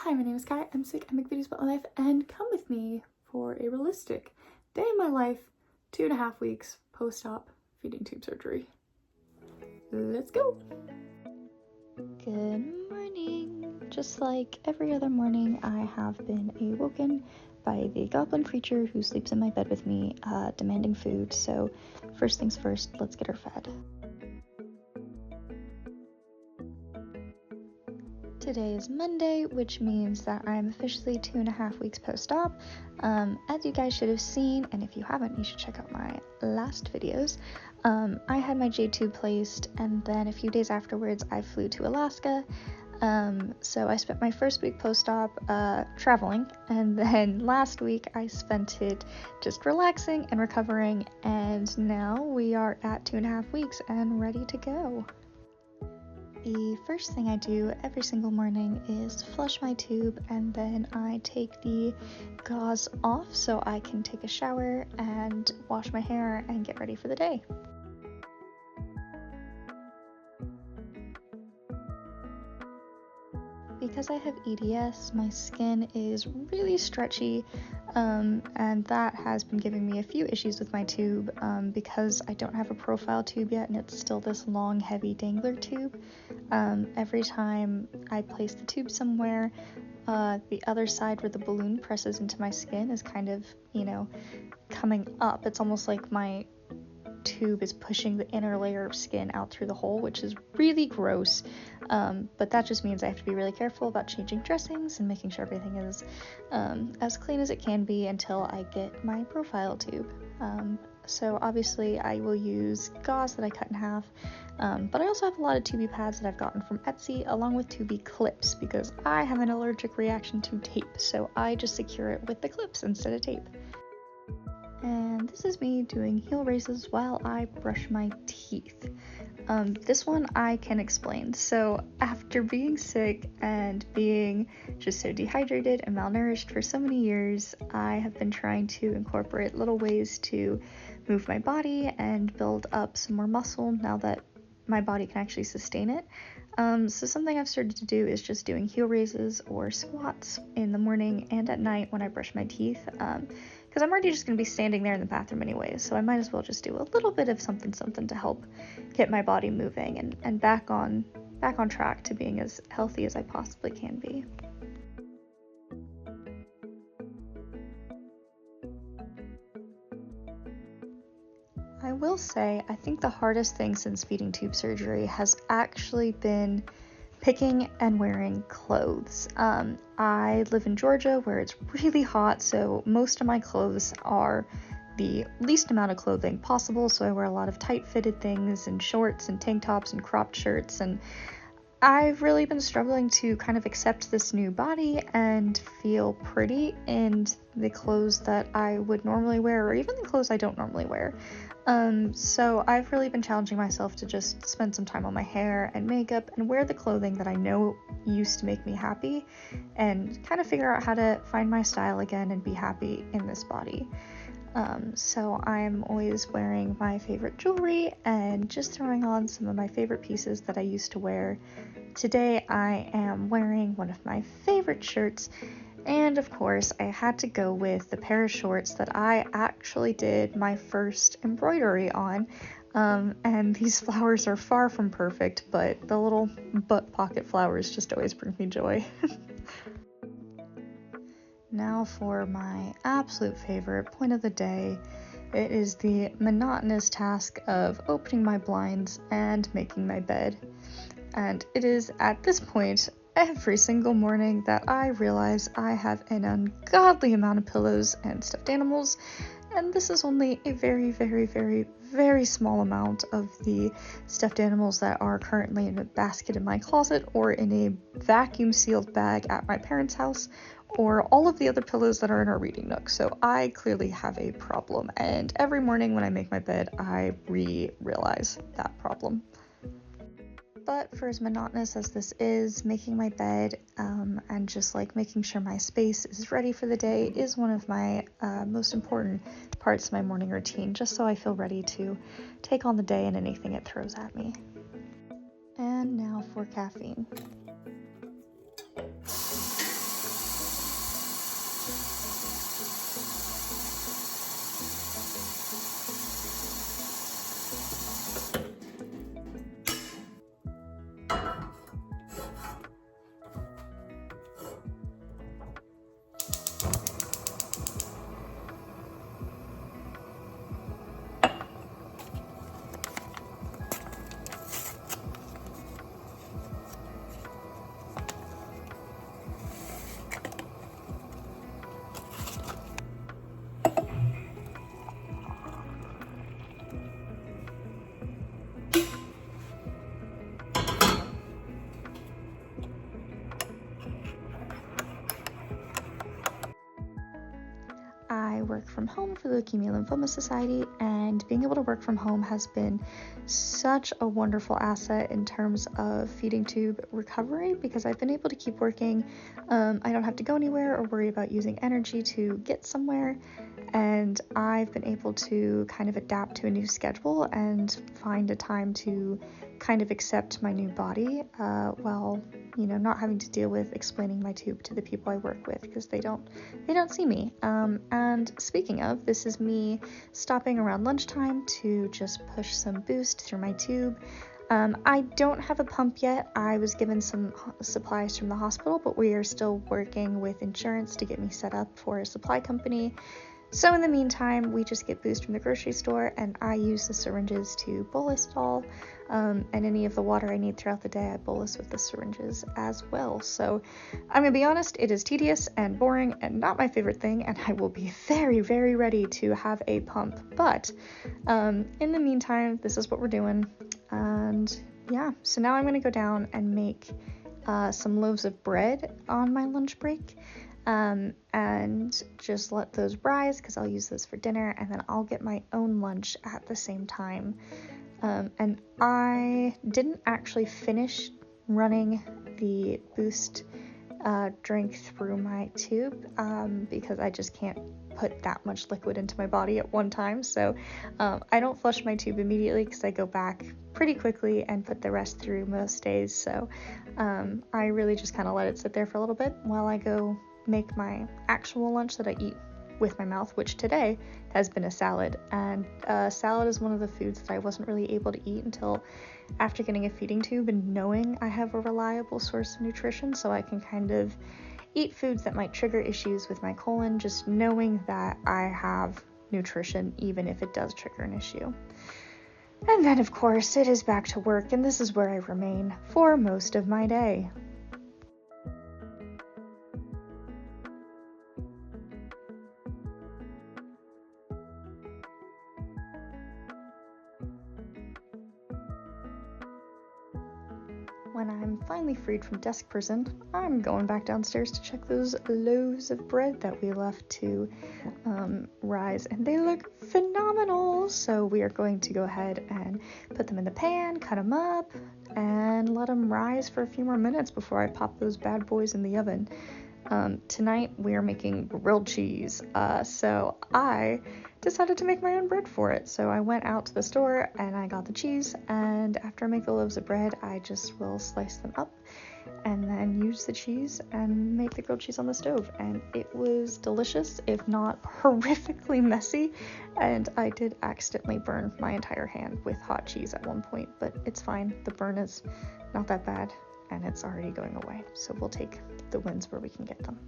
Hi, my name is Kai. I'm sick. I make videos about my life, and come with me for a realistic day in my life, 2.5 weeks post-op feeding tube surgery. Let's go. Good morning. Just like every other morning, I have been awoken by the goblin creature who sleeps in my bed with me, demanding food. So first things first, let's get her fed. Today is Monday, which means that I'm officially 2.5 weeks post-op. As you guys should have seen, and if you haven't, you should check out my last videos. I had my J-tube placed, and then a few days afterwards, I flew to Alaska. So I spent my first week post-op traveling, and then last week I spent it just relaxing and recovering, and now we are at 2.5 weeks and ready to go. The first thing I do every single morning is flush my tube, and then I take the gauze off so I can take a shower and wash my hair and get ready for the day. Because I have EDS, my skin is really stretchy, and that has been giving me a few issues with my tube, because I don't have a profile tube yet and it's still this long, heavy dangler tube. Every time I place the tube somewhere, the other side where the balloon presses into my skin is kind of, coming up. It's almost like my tube is pushing the inner layer of skin out through the hole, which is really gross, but that just means I have to be really careful about changing dressings and making sure everything is as clean as it can be until I get my profile tube. So obviously I will use gauze that I cut in half, but I also have a lot of tubey pads that I've gotten from Etsy, along with tubey clips, because I have an allergic reaction to tape, so I just secure it with the clips instead of tape. And this is me doing heel raises while I brush my teeth. This one I can explain. So after being sick and being just so dehydrated and malnourished for so many years, I have been trying to incorporate little ways to move my body and build up some more muscle now that my body can actually sustain it. So something I've started to do is just doing heel raises or squats in the morning and at night when I brush my teeth, because I'm already just going to be standing there in the bathroom anyways, so I might as well just do a little bit of something to help get my body moving and back on track to being as healthy as I possibly can be. I will say, I think the hardest thing since feeding tube surgery has actually been picking and wearing clothes. I live in Georgia where it's really hot, so most of my clothes are the least amount of clothing possible, so I wear a lot of tight-fitted things and shorts and tank tops and cropped shirts, and I've really been struggling to kind of accept this new body and feel pretty in the clothes that I would normally wear, or even the clothes I don't normally wear. So I've really been challenging myself to just spend some time on my hair and makeup and wear the clothing that I know used to make me happy, and kind of figure out how to find my style again and be happy in this body. So I'm always wearing my favorite jewelry and just throwing on some of my favorite pieces that I used to wear. Today I am wearing one of my favorite shirts, and of course I had to go with the pair of shorts that I actually did my first embroidery on. And these flowers are far from perfect, but the little butt pocket flowers just always bring me joy. Now for my absolute favorite point of the day. It is the monotonous task of opening my blinds and making my bed. And it is at this point every single morning that I realize I have an ungodly amount of pillows and stuffed animals, and this is only a very, very, very, very small amount of the stuffed animals that are currently in a basket in my closet or in a vacuum sealed bag at my parents' house, or all of the other pillows that are in our reading nook. So I clearly have a problem, and every morning when I make my bed, I realize that problem. But for as monotonous as this is, making my bed and just like making sure my space is ready for the day is one of my most important parts of my morning routine, just so I feel ready to take on the day and anything it throws at me. And now for caffeine. work from home for the Leukemia Lymphoma Society, and being able to work from home has been such a wonderful asset in terms of feeding tube recovery, because I've been able to keep working. I don't have to go anywhere or worry about using energy to get somewhere, and I've been able to kind of adapt to a new schedule and find a time to kind of accept my new body while, you know, not having to deal with explaining my tube to the people I work with, because they don't see me. And speaking of, this is me stopping around lunchtime to just push some boost through my tube. I don't have a pump yet. I was given some supplies from the hospital, but we are still working with insurance to get me set up for a supply company. So in the meantime, we just get boost from the grocery store, and I use the syringes to bolus it all, and any of the water I need throughout the day, I bolus with the syringes as well. So I'm gonna be honest, it is tedious and boring and not my favorite thing, and I will be very, very ready to have a pump. But in the meantime, this is what we're doing. And yeah, so now I'm gonna go down and make some loaves of bread on my lunch break. And just let those rise, because I'll use those for dinner, and then I'll get my own lunch at the same time. And I didn't actually finish running the boost drink through my tube because I just can't put that much liquid into my body at one time. So I don't flush my tube immediately, because I go back pretty quickly and put the rest through most days. So I really just kind of let it sit there for a little bit while I go make my actual lunch that I eat with my mouth, which today has been a salad. And salad is one of the foods that I wasn't really able to eat until after getting a feeding tube and knowing I have a reliable source of nutrition, so I can kind of eat foods that might trigger issues with my colon, just knowing that I have nutrition even if it does trigger an issue. And then of course it is back to work, and this is where I remain for most of my day. When I'm finally freed from desk prison, I'm going back downstairs to check those loaves of bread that we left to rise, and they look phenomenal. So we are going to go ahead and put them in the pan, cut them up, and let them rise for a few more minutes before I pop those bad boys in the oven. Tonight we are making grilled cheese, so I decided to make my own bread for it. So I went out to the store and I got the cheese, and after I make the loaves of bread, I just will slice them up and then use the cheese and make the grilled cheese on the stove. And it was delicious, if not horrifically messy, and I did accidentally burn my entire hand with hot cheese at one point, but it's fine. The burn is not that bad, and it's already going away, so we'll take the wins where we can get them.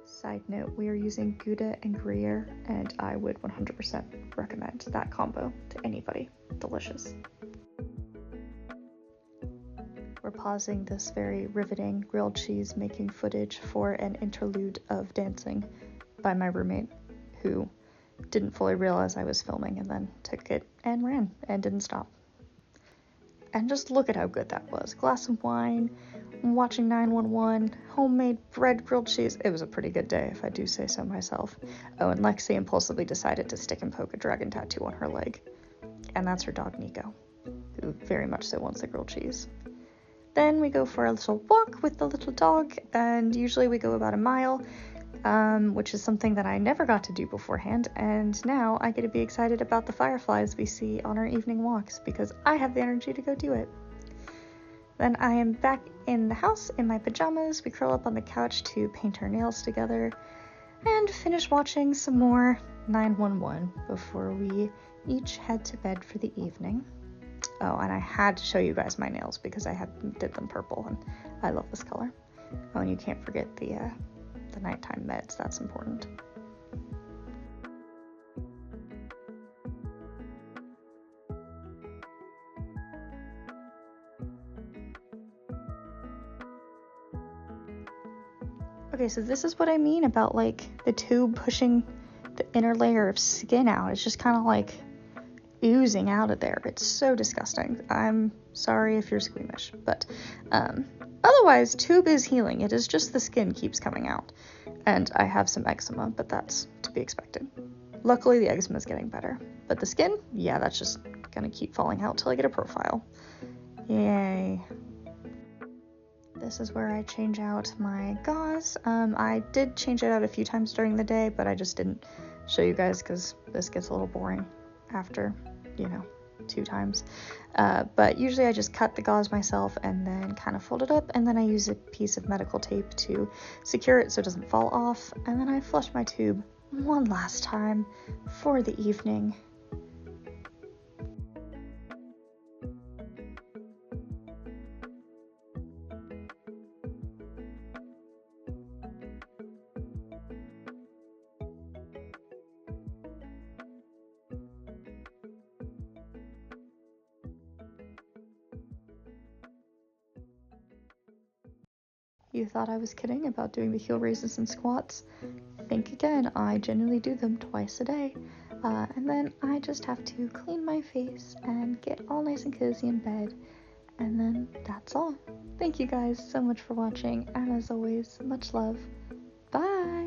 Side note, we are using Gouda and Gruyere, and I would 100% recommend that combo to anybody. Delicious. We're pausing this very riveting grilled cheese making footage for an interlude of dancing by my roommate, who didn't fully realize I was filming and then took it and ran and didn't stop. And just look at how good that was. Glass of wine, watching 911, homemade bread, grilled cheese. It was a pretty good day, if I do say so myself. Oh, and Lexi impulsively decided to stick and poke a dragon tattoo on her leg. And that's her dog, Nico, who very much so wants the grilled cheese. Then we go for a little walk with the little dog, and usually we go about a mile, which is something that I never got to do beforehand, and now I get to be excited about the fireflies we see on our evening walks, because I have the energy to go do it. Then I am back in the house in my pajamas. We curl up on the couch to paint our nails together and finish watching some more 911 before we each head to bed for the evening. Oh, and I had to show you guys my nails because I did them purple, and I love this color. Oh, and you can't forget the nighttime meds. That's important. Okay, so this is what I mean about like the tube pushing the inner layer of skin out. It's just kind of like oozing out of there. It's so disgusting. I'm sorry if you're squeamish, but Otherwise, tube is healing. It is just the skin keeps coming out. And I have some eczema, but that's to be expected. Luckily, the eczema is getting better. But the skin, yeah, that's just gonna keep falling out till I get a profile. Yay. This is where I change out my gauze. I did change it out a few times during the day, but I just didn't show you guys because this gets a little boring after, 2 times. But usually I just cut the gauze myself and then kind of fold it up, and then I use a piece of medical tape to secure it so it doesn't fall off, and then I flush my tube one last time for the evening. You thought I was kidding about doing the heel raises and squats? Think again, I genuinely do them twice a day. And then I just have to clean my face and get all nice and cozy in bed. And then that's all. Thank you guys so much for watching, and as always, much love. Bye!